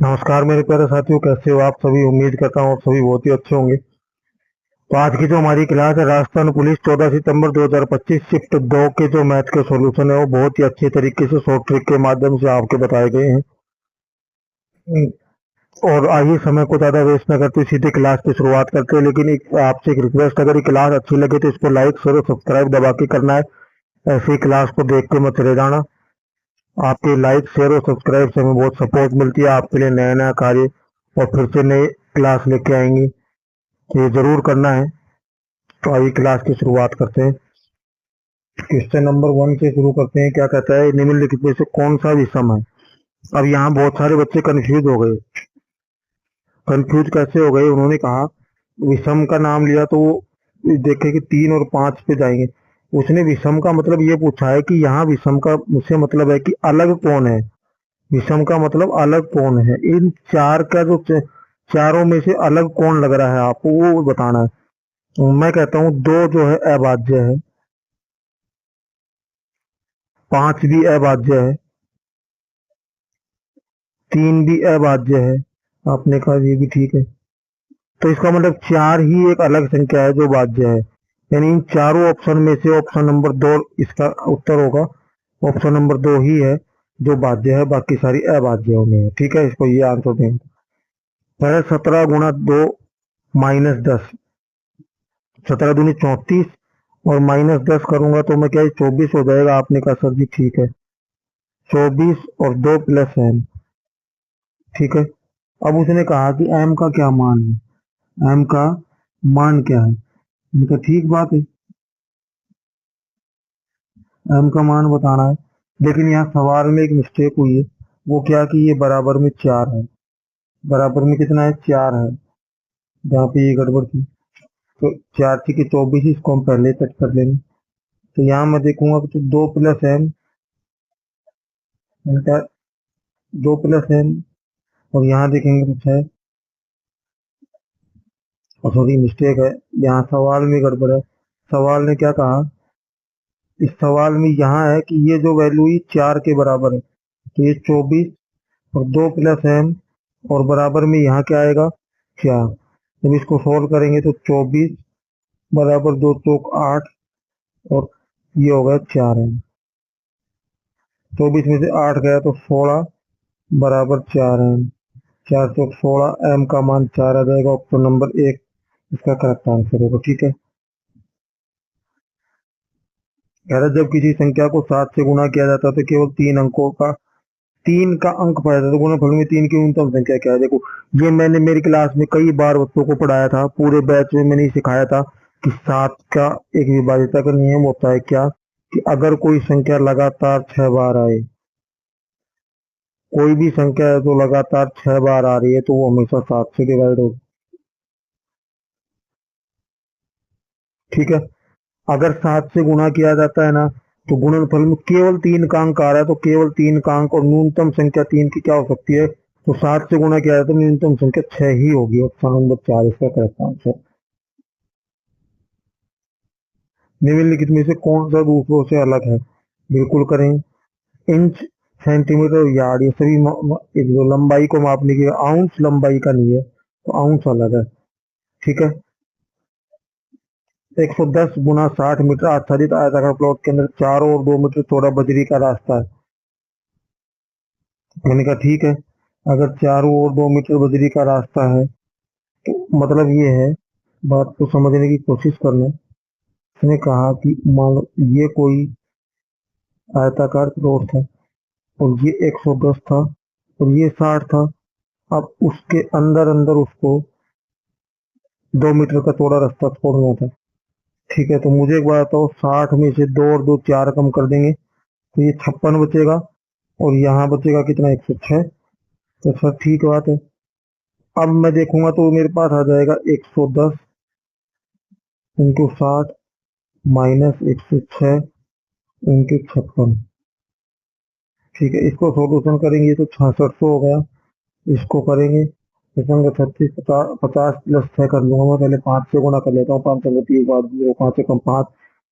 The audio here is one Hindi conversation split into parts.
नमस्कार मेरे प्यारे साथियों, कैसे हो आप सभी। उम्मीद करता हूँ आप सभी बहुत ही अच्छे होंगे। तो आज की जो हमारी क्लास है, राजस्थान पुलिस 14 सितंबर 2025 शिफ्ट 2 के जो मैथ के सॉल्यूशन है वो बहुत ही अच्छे तरीके से शॉर्ट ट्रिक के माध्यम से आपके बताए गए हैं। और आइए समय को ज़्यादा वेस्ट न करते सीधे क्लास की शुरुआत करते हैं। लेकिन आपसे एक रिक्वेस्ट, अगर ये क्लास अच्छी लगे तो इसको लाइक शेयर और सब्सक्राइब दबा के करना है। ऐसे ही क्लास को देख के मत चले जाना। आपके लाइक शेयर और सब्सक्राइब से हमें बहुत सपोर्ट मिलती है। आपके लिए नया नया कार्य और फिर से नए क्लास लेके आएंगी, तो ये जरूर करना है। तो आइए क्लास की शुरुआत करते हैं। क्वेश्चन नंबर 1 से शुरू करते हैं। क्या कहता है, निम्नलिखित में से कौन सा विषम है। अब यहाँ बहुत सारे बच्चे कंफ्यूज हो गए। कंफ्यूज कैसे हो गए, उन्होंने कहा विषम का नाम लिया तो वो देखे कि 3 और 5 पे जाएंगे। उसने विषम का मतलब ये पूछा है कि यहाँ विषम का मुझसे मतलब है कि अलग कौन है। विषम का मतलब अलग कौन है। इन चार का जो चारों में से अलग कौन लग रहा है आपको, वो बताना है। तो मैं कहता हूँ 2 जो है अभाज्य है, 5 भी अभाज्य है, 3 भी अभाज्य है। आपने कहा ये भी ठीक है। तो इसका मतलब 4 ही एक अलग संख्या है जो भाज्य है। यानी इन चारों ऑप्शन में से ऑप्शन नंबर 2 इसका उत्तर होगा। ऑप्शन नंबर 2 ही है जो भाज्य है, बाकी सारी अभाज्यों में है। ठीक है, इसको ये आंसर देंगे। पहले 17 गुणा 2 माइनस 10, 17 दूनी 34 और माइनस 10 करूंगा तो मैं क्या 24 हो जाएगा। आपने कहा सर जी ठीक है, 24 और 2 प्लस एम। ठीक है। अब उसने कहा कि एम का क्या मान है, एम का मान क्या है। मैंने कहा ठीक बात है, एम का मान बताना है। लेकिन यहाँ सवाल में एक मिस्टेक हुई है। वो क्या कि ये बराबर में 4 है। बराबर में कितना है, 4 है। जहाँ पे ये गड़बड़ थी। तो 4 थी कि 24, इसको हम पहले सेट कर लेंगे। तो यहाँ मैं देखूंगा कि 2 प्लस एम, 2 प्लस एम। और यहाँ देखेंगे तो 6। और सॉरी मिस्टेक है, यहाँ सवाल में गड़बड़ है। सवाल ने क्या कहा, इस सवाल में यहाँ है कि ये जो वैल्यू ही 4 के बराबर है, तो ये 24 और 2 प्लस एम और बराबर में यहाँ क्या आएगा, 4। जब इसको सोल्व करेंगे तो 24 बराबर 2 चौक 8 और ये होगा 4 एम। 24 में से 8 गया तो 16 बराबर 4 एम। 4 चौक 16, एम का मान 4 आ जाएगा। ऑप्शन नंबर 1 इसका करेक्ट आंसर होगा। ठीक है। कह रहा जब किसी संख्या को 7 से गुणा किया जाता है तो केवल 3 का अंक पाया जाता है। तो गुणनफल में 3 की न्यूनतम संख्या क्या है। देखो, ये मैंने मेरी क्लास में कई बार बच्चों को पढ़ाया था, पूरे बैच में मैंने सिखाया था कि 7 का एक विभाज्यता का नियम होता है क्या, कि अगर कोई संख्या लगातार 6 बार आए, कोई भी संख्या है जो लगातार 6 बार आ रही है तो वो हमेशा 7 से डिवाइड होगी। ठीक है। अगर 7 से गुणा किया जाता है ना, तो गुणनफल में केवल 3 का अंक आ रहा है, तो केवल 3 का अंक और न्यूनतम संख्या 3 की क्या हो सकती है, तो 7 से गुणा किया जाता है तो न्यूनतम संख्या 6 ही होगी। ऑप्शन नंबर 4 इसका करेक्ट आंसर। निम्नलिखित में से कौन सा दूसरों से अलग है। बिल्कुल करें। इंच, सेंटीमीटर और यार्ड, ये सभी एक जो लंबाई को मापने की, आउंस लंबाई का नहीं है, तो आउंस अलग है। ठीक है। 110 गुना 60 मीटर आच्छादित आयताकार प्लॉट के अंदर 4 और 2 मीटर चौड़ा बजरी का रास्ता है। मैंने कहा ठीक है, अगर 4 और 2 मीटर बजरी का रास्ता है तो मतलब ये है, बात को समझने की कोशिश करना। उसने कहा कि मान लो ये कोई आयताकार प्लॉट था और ये 110 था और ये 60 था। अब उसके अंदर अंदर उसको 2 मीटर का चौड़ा रास्ता छोड़ना था। ठीक है, तो मुझे एक बात बताओ, 60 में से 2 और 2 4 कम कर देंगे तो ये 56 बचेगा और यहाँ बचेगा कितना, 106। तो सर ठीक बात है। अब मैं देखूंगा तो मेरे पास आ जाएगा 110 इंटू 60 माइनस 106 इंटू 56। ठीक है, इसको सॉल्यूशन करेंगे तो 6600 हो गया। इसको करेंगे इसमें 36, 50 प्लस 6 कर लूंगा मैं। पहले 5 से गुणा कर लेता हूँ, 5 संगति तीन बार 5 से कम 5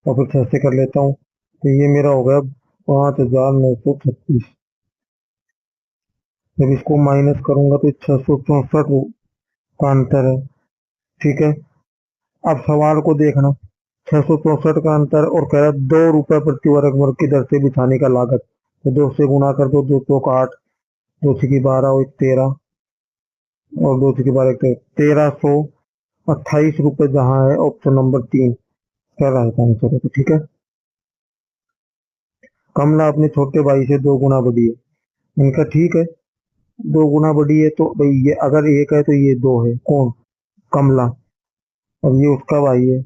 और फिर 6 से कर लेता हूँ। तो ये मेरा हो गया 5936। जब इसको माइनस करूंगा तो 664 का अंतर है। ठीक है, अब सवाल को देखना। 664 का अंतर और कह रहा है 2 रुपए प्रति वर्ग वर्ग की दर से बिछाने का लागत। तो 2 से गुणा कर दो, 2 का 8, 2 की 12 और 13, और 2 की 12 1328 रुपए जहाँ है ऑप्शन नंबर 3 क्या राइट आंसर है। तो ठीक है, कमला अपने छोटे भाई से 2 गुना बड़ी है। इनका ठीक है, 2 गुना बड़ी है तो भाई ये अगर 1 है तो ये 2 है। कौन? कमला। और ये उसका भाई है।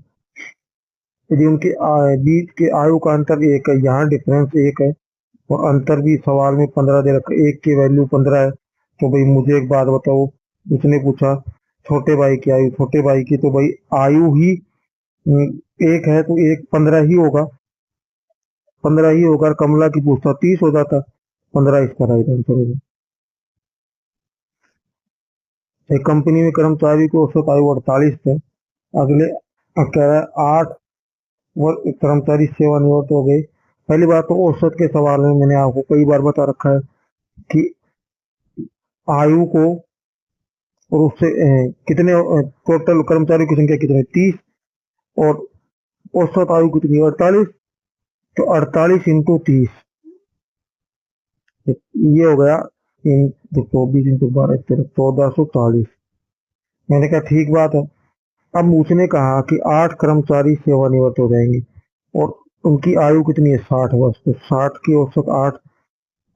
यदि उनके बीच के आयु का अंतर 1 है, यहाँ डिफरेंस 1 है और अंतर भी सवाल में 15 दे रखा है, 1 की वैल्यू 15 है। तो भाई मुझे एक बात बताओ, उसने पूछा छोटे भाई की आयु, छोटे भाई की तो भाई आयु ही 1 है तो 1 15 ही होगा, 15 ही होगा। और कमला की पूछता 30 हो जाता। 15 इसका राइट आंसर होगा। एक कंपनी में कर्मचारी को औसत आयु 48 है। अगले कह रहा है 8 वर्ष कर्मचारी सेवानिवृत्त हो गए। पहली बात तो औसत के सवाल में मैंने आपको कई बार बता रखा है कि आयु को और उससे कितने टोटल कर्मचारियों की संख्या कितने 30 और औसत आयु कितनी 48। तो 48 इंटू 30 ये हो गया 24 इंटू 12 1440। मैंने कहा ठीक बात है। अब उसने कहा कि 8 कर्मचारी सेवानिवृत्त हो जाएंगे और उनकी आयु कितनी है 60 वर्ष। तो 60 की औसत 8,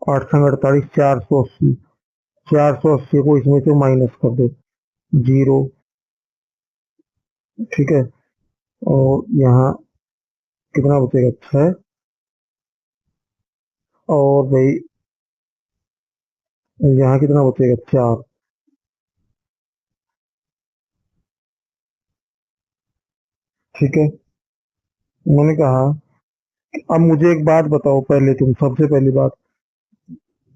8 संग 48 480। 480 को इसमें से माइनस कर दो, 0। ठीक है, और यहाँ कितना बचेगा 6, और भाई यहाँ कितना बचेगा 4। ठीक है, मैंने कहा अब मुझे एक बात बताओ, पहले तुम सबसे पहली बात,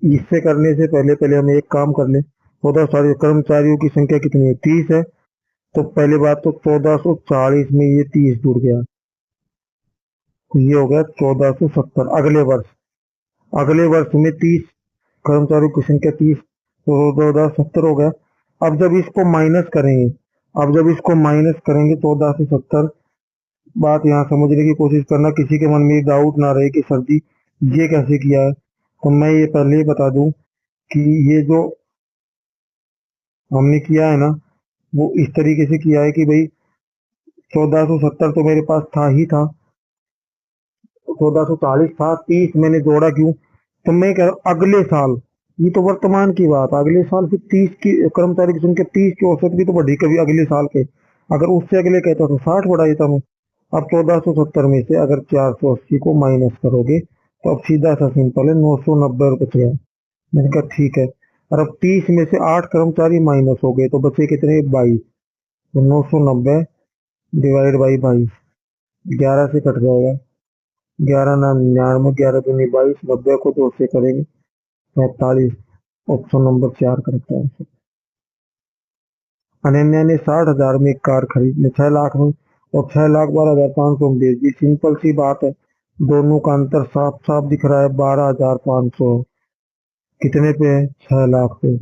इससे करने से पहले पहले हम एक काम कर ले। 1440 कर्मचारियों की संख्या कितनी है 30 है। तो पहली बात तो 1440 में ये 30 जुड़ गया, तो ये हो गया 1470। अगले वर्ष में 30 कर्मचारियों की संख्या 30, तो 1470 हो गया। अब जब इसको माइनस करेंगे, अब जब इसको माइनस करेंगे 1470, बात यहाँ समझने की कोशिश करना, किसी के मन में डाउट ना रहे कि सर जी ये कैसे किया है। तो मैं ये पहले ही बता दूं कि ये जो हमने किया है ना, वो इस तरीके से किया है कि भाई 1470 तो मेरे पास था ही था, 1440 था, 30 मैंने जोड़ा क्यों? तो मैं कह रहा हूं अगले साल, ये तो वर्तमान की बात, अगले साल फिर 30 की कर्मचारी की संख्या 30 की औसत भी तो बढ़ी कभी अगले साल के। अगर उससे अगले कहता तो 60 बढ़ा देता मैं। अब 1470 में से अगर 480 को माइनस करोगे तो अब सीधा सा सिंपल है, 990 बच गया। मैंने कहा ठीक है। और अब 30 में से 8 कर्मचारी माइनस हो गए तो बचे कितने 22। तो 990 डिवाइड बाई 22, 11 से कट जाएगा, 11 नाम 99, 11 दूनी 22, 90 को 2 से करेंगे 45। Option number 4 correct answer. Ananya ने 60,000 में एक कार खरीद ली 6 लाख में, और 6,12,500 में बेच दी। सिंपल सी बात है, दोनों का अंतर साफ साफ दिख रहा है, 12,500 है। कितने पे है 6 लाख पे,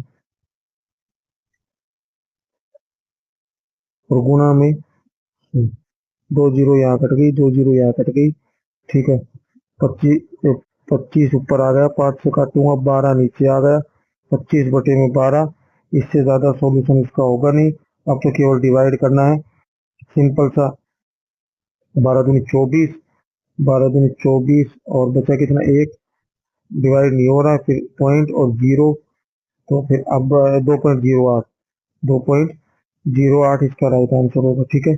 और गुना में 2 जीरो यहाँ कट गई, 2 जीरो यहाँ कट गई। ठीक है, 25, 25 ऊपर आ गया, 5 से काटूंगा 12 नीचे आ गया, 25/12। इससे ज्यादा सॉल्यूशन इसका होगा नहीं। अब तो केवल डिवाइड करना है, सिंपल सा। 12 दूनी 24, 12 दूनी 24, और बचा कितना 1, डिवाइड नहीं हो रहा है, फिर पॉइंट और जीरो। तो फिर अब 2.08, 2.08 इसका राइट आंसर होगा। ठीक है,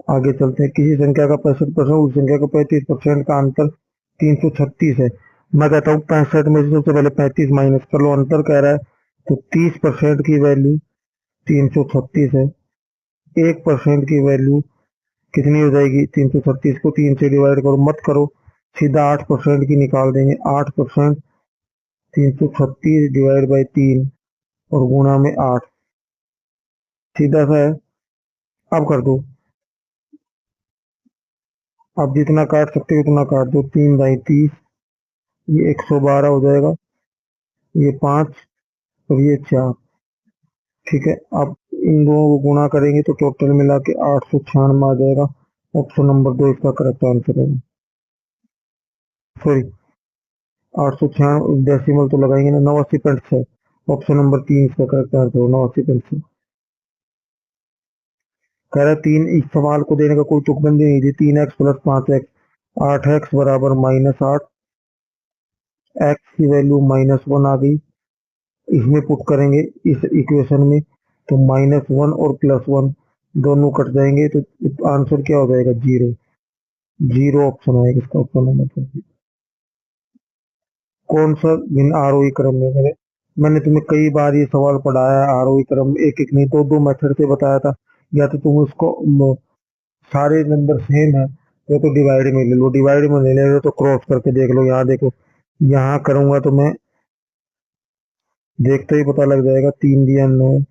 आगे चलते हैं। किसी संख्या का 65% उस संख्या का 35% का अंतर 336 है। मैं कहता हूँ 65 में से सबसे पहले 35 माइनस कर लो, अंतर कह रहा है तो 30% की वैल्यू 336 है। 1% की वैल्यू कितनी हो जाएगी, 336 को 3 से डिवाइड करो, मत करो, सीधा 8% की निकाल देंगे। 8% 336 डिवाइड बाई 3 और गुणा में 8, सीधा सा है। अब कर दो, अब जितना काट सकते हो उतना काट दो, 3 बाई 30 ये 112 हो जाएगा, ये 5 और ये 4। ठीक है, अब इन दोनों को गुणा करेंगे तो टोटल मिला के 896 आ जाएगा। ऑप्शन नंबर 2 इसका करेक्ट आंसर है। सॉरी, 896 डेसिमल तो लगाएंगे ना, 89.6। ऑप्शन नंबर 3 इसका करेक्ट आंसर है, 89.6। कह रहा है 3, इस सवाल को देने का कोई तुकबंदी नहीं थी। 3x प्लस 5x, 8x बराबर -8, एक्स की वैल्यू -1 आ गई। इसमें पुट करेंगे इस इक्वेशन में तो -1 और +1 दोनों कट जाएंगे तो आंसर क्या हो जाएगा? 0। 0 ऑप्शन आएगा इसका, ऑप्शन नंबर 2। कौन सा भिन्न आरोही क्रम में है? मैंने तुम्हें कई बार ये सवाल पढ़ाया है। आरोही क्रम एक एक नहीं, दो दो मेथड से बताया था। या तो तुम उसको सारे नंबर सेम है तो डिवाइड में ले लो, डिवाइड में ले ले तो क्रॉस करके देख लो। यहाँ देखो, यहाँ करूंगा तो मैं देखते ही पता लग जाएगा। 3 दिया 9।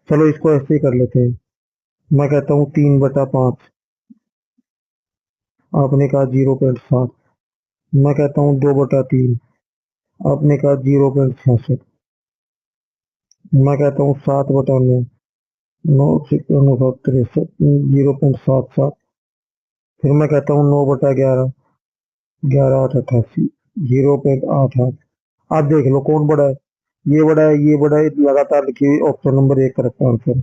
चलो इसको ऐसे ही कर लेते हैं। मैं कहता हूँ 3/5। आपने कहा 0.7। मैं कहता हूँ 2/3। आपने कहा 0.66। मैं कहता हूँ 7/9। 9×9=63, 0.77। फिर मैं कहता हूँ 9/11। 11×8=88, 0.88। आप देख लो कौन बड़ा है। ये बड़ा है, ये बड़ा है, लगातार लिखी हुई। ऑप्शन नंबर 1 करेक्ट आंसर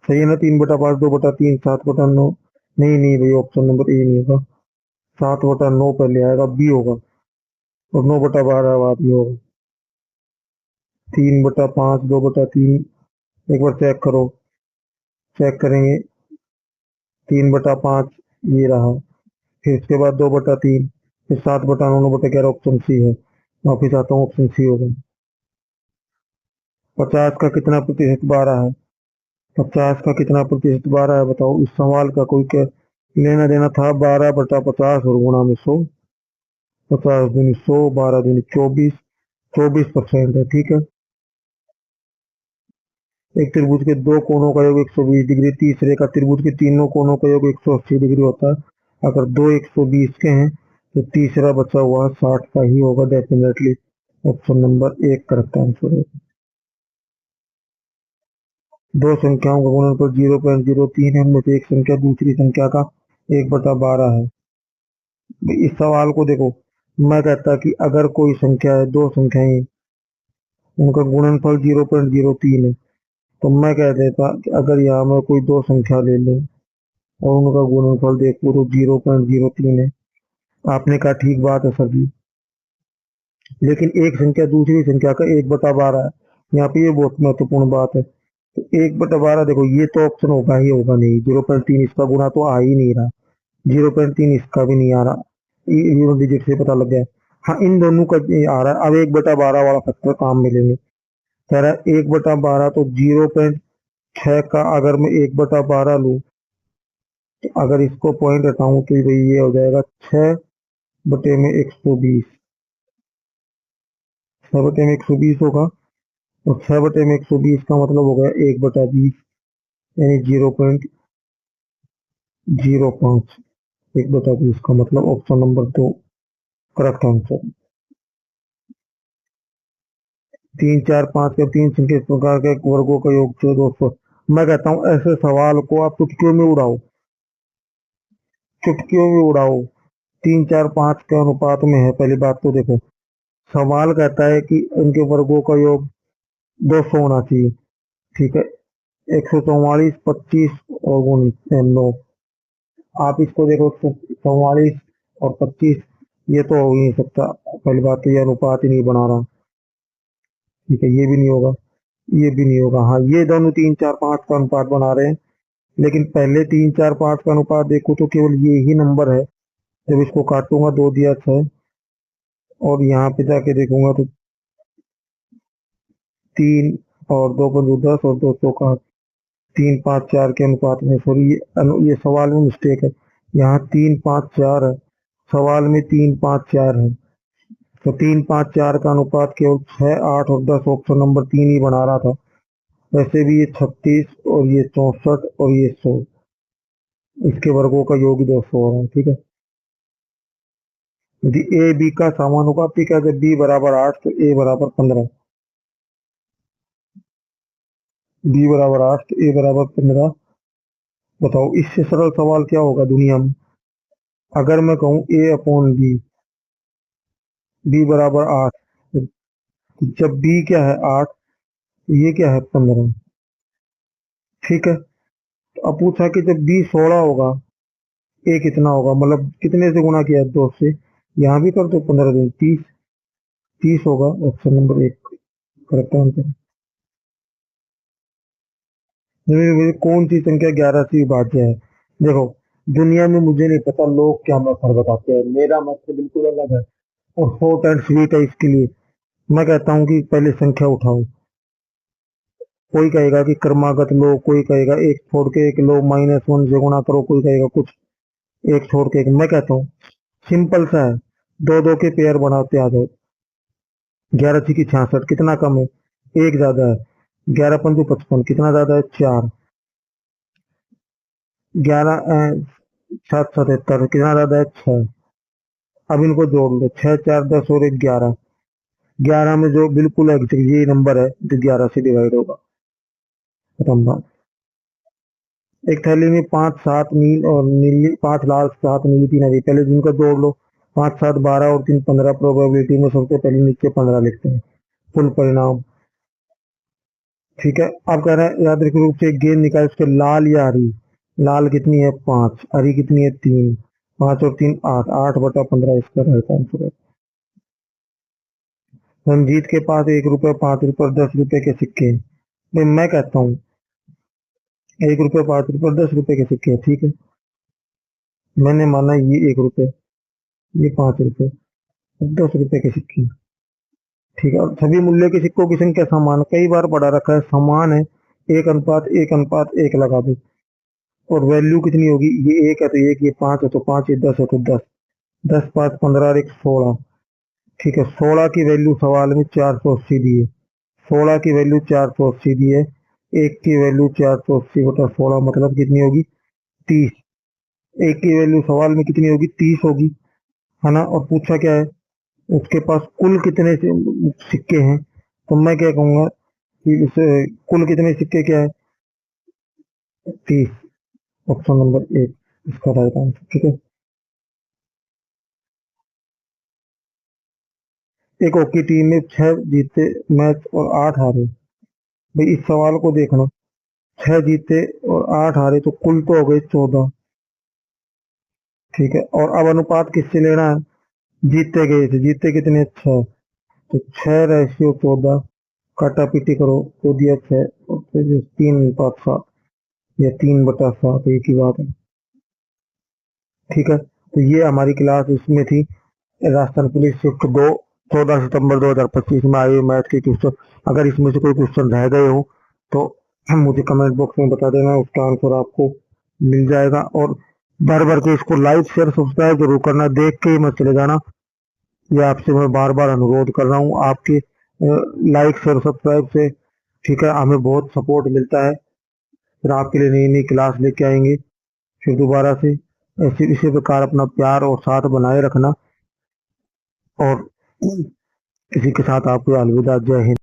सही है ना? 3/5, 2/3, 7/9। नहीं नहीं भाई, ऑप्शन नंबर ए नहीं होगा। 7/9 पहले आएगा, बी होगा। और 9/12 बाद में होगा। 3/5, 2/3। एक बार चेक करो, चेक करेंगे। 3/5 ये रहा। फिर इसके बाद 2/3, फिर 7/9, 9/11। ऑप्शन सी है। वापिस आता हूँ, ऑप्शन सी होगा। 50 का कितना प्रतिशत 12 है? 50 का कितना प्रतिशत 12 है? बताओ। इस सवाल का कोई क्या लेना देना था? 12/50 और गुणा में 100। 50 दूनी 100, 12 दूनी 24। 24% है। ठीक है। एक त्रिभुज के दो कोणों का योग 120 डिग्री, तीसरे का त्रिभुज के तीनों कोणों का योग 180 डिग्री होता है। अगर दो 120 के हैं तो तीसरा बचा हुआ 60 का ही होगा definitely. Option number 1 correct answer है। दो संख्याओं का गुणनफल 0.03 है, उनमें से एक संख्या दूसरी संख्या का 1/12 है। इस सवाल को देखो, मैं कहता कि अगर कोई संख्या है, दो संख्याएं, उनका गुणनफल 0.03 है, तो मैं कह देता कि अगर यहाँ मैं कोई दो संख्या ले लूं और उनका गुणनफल देखो तो 0.03 है। आपने कहा ठीक बात है सर जी, लेकिन एक संख्या दूसरी संख्या का 1/12 है। यहाँ पे ये बहुत महत्वपूर्ण बात है। तो 1/12 देखो, ये तो ऑप्शन होगा ही होगा नहीं। 0.3 इसका गुना तो आ ही नहीं रहा, 0.3 इसका भी नहीं आ रहा। यूरो डिजिट से पता लग गया। हाँ, इन दोनों का आ रहा है। अब 1/12 वाला फैक्टर काम में लेंगे। कह रहा है 1/12 तो 0.6 का अगर मैं 1/12 लूँ, तो अगर इसको पॉइंट हटाऊं तो भाई ये हो जाएगा 6/120। 6/120 होगा। और 6/120 का मतलब हो गया 1/20, यानी 0.05। 1/20 का मतलब ऑप्शन नंबर 2 करेक्ट आंसर। 3, 4, 5 के 3 संख्या इस प्रकार के वर्गों का योग जो 200। मैं कहता हूँ ऐसे सवाल को आप चुटकियों में उड़ाओ, चुटकियों में उड़ाओ। 3, 4, 5 के अनुपात में है। पहली बात तो देखो, सवाल कहता है कि उनके वर्गों का योग 200 होना चाहिए। ठीक है। 144, 25 और 9। आप इसको देखो, 144 और 25, ये तो हो ही नहीं सकता। पहली बात तो ये अनुपात ही नहीं बना रहा। ठीक है, ये भी नहीं होगा, ये भी नहीं होगा। हाँ, ये दोनों 3, 4, 5 का अनुपात बना रहे हैं, लेकिन पहले 3, 4, 5 का अनुपात देखो तो केवल ये ही नंबर है। जब इसको काटूंगा 2 दिया 6, और यहाँ पे जाके देखूंगा तो 3 और 2×10 और 200 का 3, 5, 4 के अनुपात में। सॉरी, ये सवाल में मिस्टेक है। यहाँ 3, 5, 4 है, सवाल में 3, 5, 4 है। तो 3, 5, 4 का अनुपात केवल 6, 8 और 10। ऑप्शन नंबर 3 ही बना रहा था। वैसे भी ये 36 और ये 64 और ये 100, इसके वर्गों का योग 200 हो रहा है। ठीक है। यदि ए बी का समानुपाती क्या है, जब बी बराबर 8 तो ए बराबर 15, बी बराबर 8 तो ए बराबर 15। बताओ इससे सरल सवाल क्या होगा दुनिया में। अगर मैं कहूं ए अपॉन बी, बी बराबर 8, तो जब बी क्या है 8, तो ये क्या है 15। ठीक है, तो अब पूछा कि जब बी 16 होगा, ए कितना होगा, मतलब कितने से गुणा किया है, 2 से। यहाँ भी कर दो 15 दिन 30, 30 होगा। Option number 1 correct answer. कौन सी संख्या 11 से विभाज्य है। देखो, दुनिया में मुझे नहीं पता लोग क्या मेथड बताते हैं, मेरा मेथड बिल्कुल अलग है और शॉर्ट एंड स्वीट है। इसके लिए मैं कहता हूँ कि पहले संख्या उठाओ। कोई कहेगा कि क्रमागत लो, कोई कहेगा एक छोड़ के एक लो, -1 से गुणा करो, कोई कहेगा कुछ एक छोड़ के एक। मैं कहता हूँ सिंपल सा है, दो दो के पेयर बनाते आ जाओ। 11 की 66, कितना कम है, एक ज्यादा है। 11 पंचो 55, कितना ज्यादा है, 4। 11 7 77, कितना ज्यादा है, 6। अब इनको जोड़ लो, 6 4 10 और 1 11। 11 में जो बिल्कुल एग्जैक्ट ये नंबर है जो 11 से डिवाइड होगा। खत्म बात। एक थैली में 5 7 नील और नीली, 5 लाल 7 नीली 3 हरी, पहले जिनका जोड़ लो। 5 7 12 और 3 15, प्रोबेबिलिटी में सबसे पहले नीचे 15 लिखते हैं, कुल परिणाम। ठीक है, अब कह रहा है याद रखिए रूप से एक गेंद निकाल, उसके लाल या हरी। लाल कितनी है 5, हरी कितनी है 3, 5 और 3 8, 8/15 इसका राइट आंसर है। रंजीत के पास 1 रुपए, 5 रुपए और 10 रुपए के सिक्के हैं। भाई मैं कहता हूँ 1 रुपए, 5 रुपए और 10 रुपए के सिक्के हैं। ठीक है, मैंने माना ये 1 रुपए, ये 5 रुपए, 10 रुपए के सिक्के हैं। ठीक है, और सभी मूल्य के सिक्कों की संख्या समान है। कई बार पढ़ा रखा है समान है, 1:1:1 लगा दो। और वैल्यू कितनी होगी, ये 1 है तो 1, ये 5 है तो 5, ये 10 है तो 10। 10 5 15 और 1 16। ठीक है, 16 की वैल्यू सवाल में 480 दी है। 16 की वैल्यू 480 दी है। 1 की वैल्यू 480/16 मतलब कितनी होगी, 30। 1 की वैल्यू सवाल में कितनी होगी, 30 होगी, है ना। और पूछा क्या है, उसके पास कुल कितने सिक्के हैं। तो मैं क्या कहूंगा कि उसे कुल कितने सिक्के क्या है, 30। ऑप्शन नंबर 1 इसका राइट आंसर। ठीक है, एक हॉकी टीम में 6 जीते मैच और 8 हारे। भाई इस सवाल को देखना, 6 जीते और 8 हारे तो कुल तो हो गए 14। ठीक है, और अब अनुपात किससे लेना है, जीतते गए थे, जीते कितने 6, तो 6:14। काटा पीटी करो तो दिया 6 और फिर 3/7 या 3/7, एक ही बात है। ठीक है, तो ये हमारी क्लास इसमें थी, राजस्थान पुलिस शिफ्ट 2, 14 सितंबर 2025 में आए मैथ के क्वेश्चन। अगर इसमें से कोई क्वेश्चन रह गए हो तो मुझे कमेंट बॉक्स में बता देना, उसका आंसर आपको मिल जाएगा। और भर भर के इसको लाइक शेयर सब्सक्राइब जरूर करना, देख के ही मत चले जाना। ये आपसे मैं बार बार अनुरोध कर रहा हूँ, आपके लाइक शेयर सब्सक्राइब से ठीक है हमें बहुत सपोर्ट मिलता है। फिर आपके लिए नई नई क्लास लेके आएंगे फिर दोबारा से। ऐसे इसी प्रकार अपना प्यार और साथ बनाए रखना, और इसी के साथ आपको अलविदा, जय हिंद।